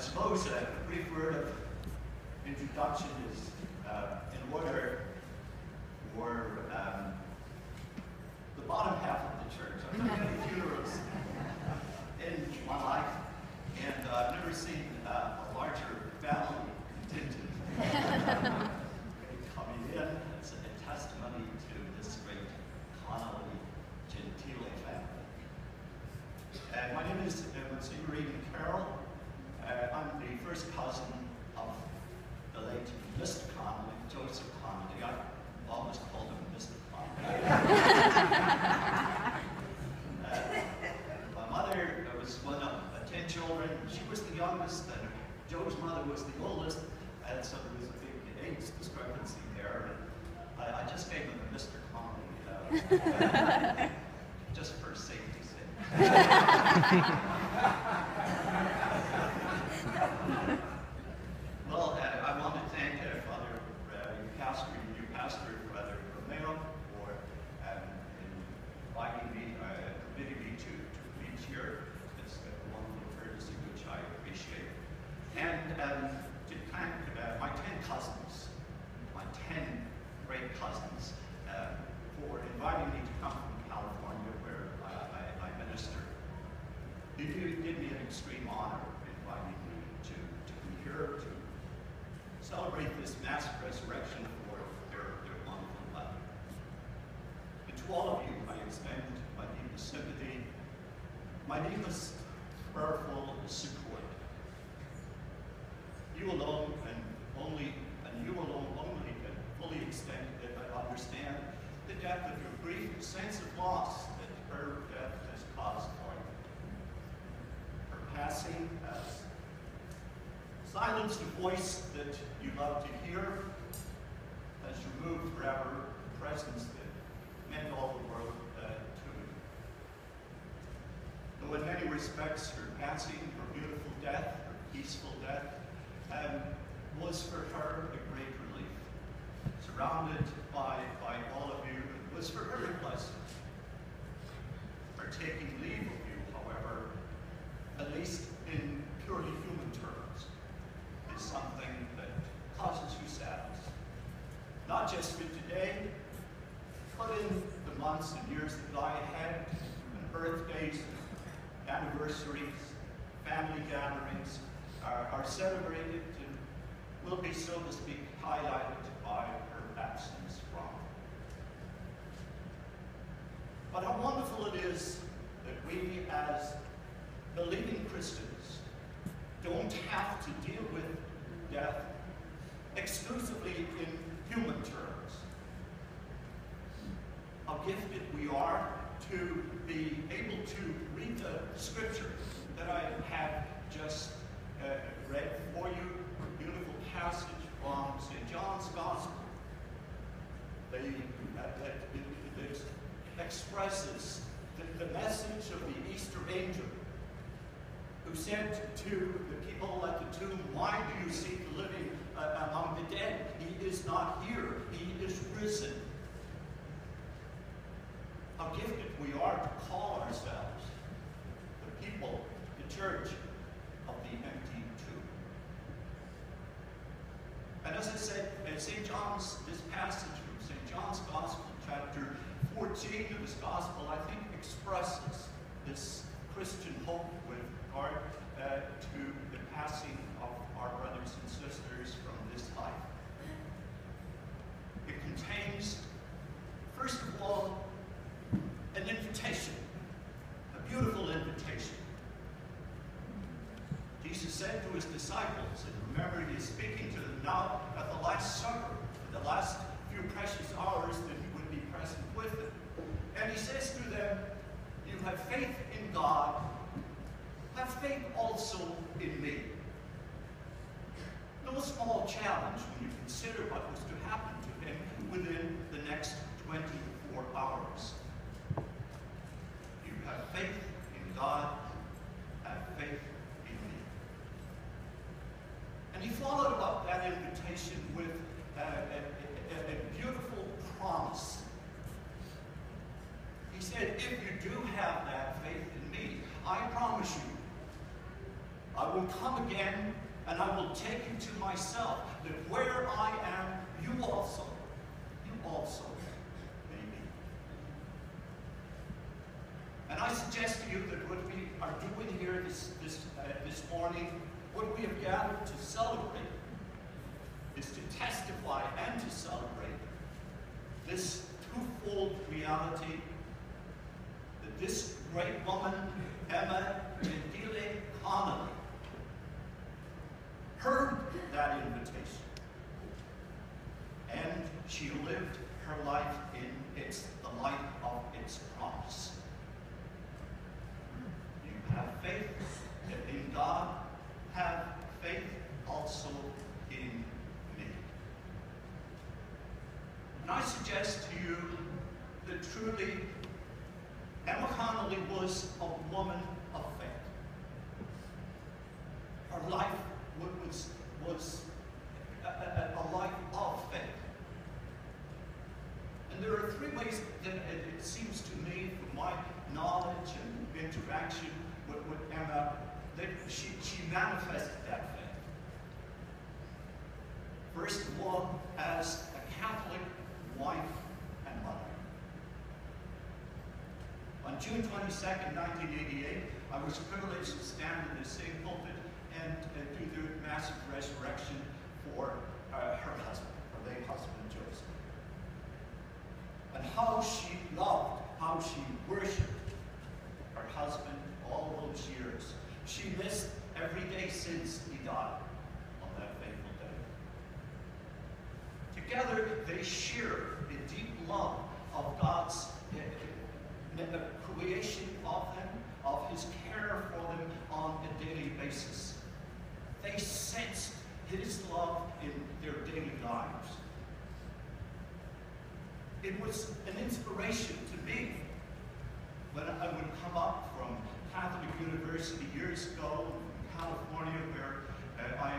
suppose a brief word of introduction is in order for the bottom half of the church. I've done many funerals in my life, and I've never seen a larger family contingent coming in. It's a testimony to this great Connolly Gentile family. My name is Aidan Carroll. I'm the first cousin of the late Mr. Connolly, Joseph Connolly. I always called him Mr. Connolly. My mother was one of 10 children. She was the youngest, and Joe's mother was the oldest, and so there was a big age discrepancy there. And I just gave him a Mr. Connolly, just for safety's sake. Well, I want to thank Father your pastor, Father Romeo, for inviting me, permitting me to preach here. It's a wonderful courtesy, which I appreciate. And to thank my 10 cousins, my 10 great cousins, for inviting me to come from California, where I minister. You did me an extreme honor inviting me to be here to celebrate this mass resurrection for their wonderful life. And to all of you, I extend my deepest sympathy, my deepest prayerful support. You alone only can fully understand the depth of your grief, the sense of loss that her death has caused for you. Her passing has silenced a voice that you love to hear, has removed forever a presence that meant all the world to you. Though in many respects her passing, her beautiful death, her peaceful death, was for her a great relief. Surrounded by all of you, it was for her a blessing. Her taking leave of you, however, at least in purely human terms, is something that causes you sadness. Not just for today, but in the months and years that lie ahead, when birthdays, anniversaries, family gatherings are celebrated and will be, so to speak, highlighted by her absence from. But how wonderful it is that we, as believing Christians, don't have to deal with death exclusively in human terms. How gifted we are to be able to read the scripture that I have just read for you, a beautiful passage from St. John's Gospel that expresses the message of the Easter angel, who said to the people at the tomb, "Why do you seek the living among the dead? He is not here, he is risen." How gifted we are to call ourselves the people, the church of the empty tomb. And as I said, St. John's, this passage from St. John's Gospel, chapter 14 of his Gospel, I think expresses this Christian hope with regard to the passing of our brothers and sisters from this life. It contains, first of all, an invitation, a beautiful invitation. Jesus said to his disciples, and remember he is speaking to them now at the Last Supper, the last few precious hours that he would be present with them. And he says to them, "You have faith in God, have faith also in me." No small challenge when you consider what was to happen to him within the next 24 hours. You have faith in God, have faith in me. And he followed up that invitation with a beautiful promise. He said, "If you do have that faith in me, I promise you, I will come again and I will take you to myself, that where I am, you also may be. And I suggest to you that what we are doing here this morning, what we have gathered to celebrate, is to testify and to celebrate this twofold reality, that this great woman, Emma Gentile Connolly, heard that invitation, and she lived her life in the light of its promise. You have faith in God, have faith also in me. And I suggest to you that truly Emma Connolly was a woman of faith. Her life was a life of faith. And there are three ways that it seems to me, from my knowledge and interaction with Emma, that she manifested that faith. First of all, as a Catholic wife and mother. On June 22nd, 1988, I was privileged to stand in the same pulpit and do the massive resurrection for her husband, her late husband, Joseph. And how she loved, how she worshipped her husband all those years. She missed every day since he died on that fateful day. Together, they share a deep love of God's creation of them, of his care for them on a daily basis. They sensed his love in their daily lives. It was an inspiration to me when I would come up from Catholic University years ago in California, where I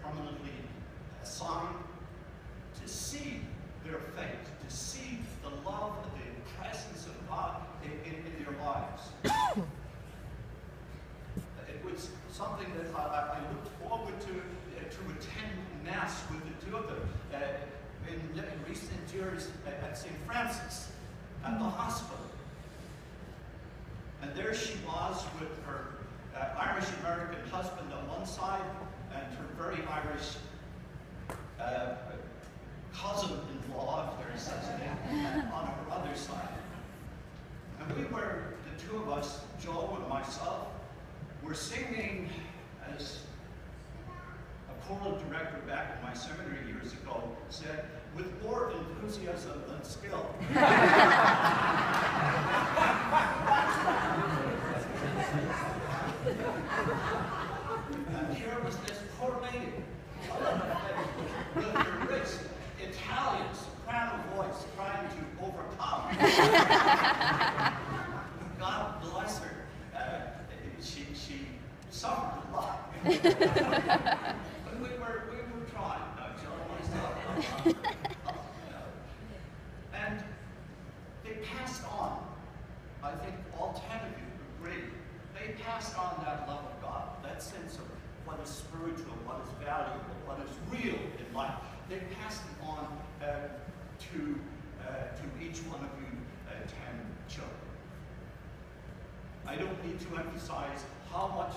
permanently assigned, to see their faith, to see the love and the presence of God in their lives. It was something that I looked forward to attend Mass with the two of them in recent years at St. Francis, at the hospital. And there she was with her Irish-American husband on one side and her very Irish cousin-in-law, if there is such a name, on her other side. And we were, the two of us, Joe and myself, were singing, as a choral director back in my seminary years ago said, with more enthusiasm than skill. And here was this poor lady, with her rich Italian soprano voice trying to overcome. God bless her. She suffered a lot. But we were trying. And they passed on. I think all 10 of you agree. They passed on that love of God, that sense of what is spiritual, what is valuable, what is real in life. They passed it on to each one of you 10 children. I don't need to emphasize how much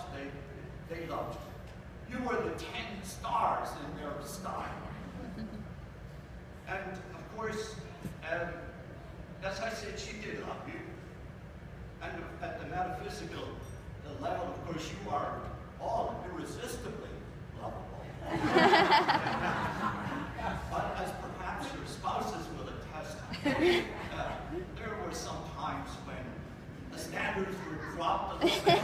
they loved you. You were the 10 stars in their sky. And of course, as I said, she did love you. And at the metaphysical level, of course, you are all irresistibly lovable. But as perhaps your spouses will attest, there were some times when the standards were dropped a little bit.